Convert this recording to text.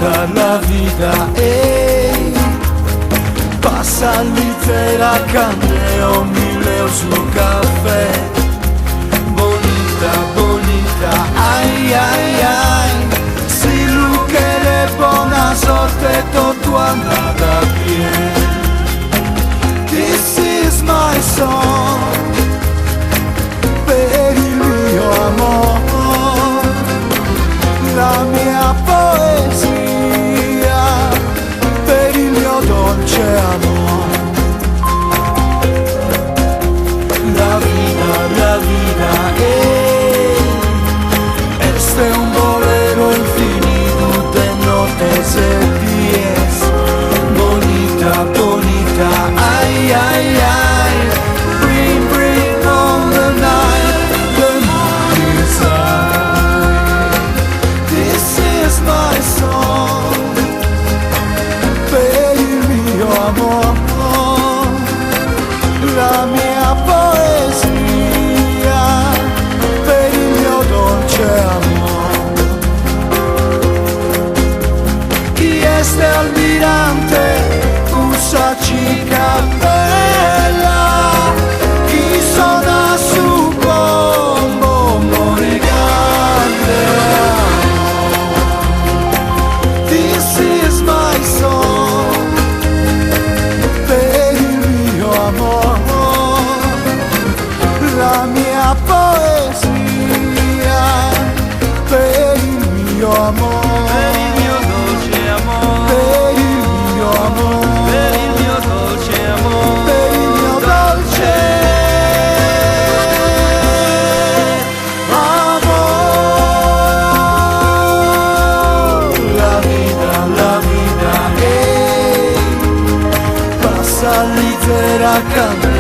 la vida, passa litera candeo, mille su caffè. Bonita, bonita, ay, ay, ay. Si lu quiere buona sorte, todo andata bien. This is my song, per il mio amore, la mia poesia, per il mio dolce amore. La vida, este un bolero infinito de noches y días. Bonita, bonita, ay, ay, ay. Bring on the night, the morning's light. This is my song, per il mio amor, la mia poesia, per il mio dolce amor. Chi este almirante, usa chica bella, chi suona su bombo, muore grande. This is my song, per il mio amor, la mia poesia, per il mio amor, per il mio dolce amore, per il mio amor, per il mio dolce amore, per il mio dolce amor. La vida, passa litera candela.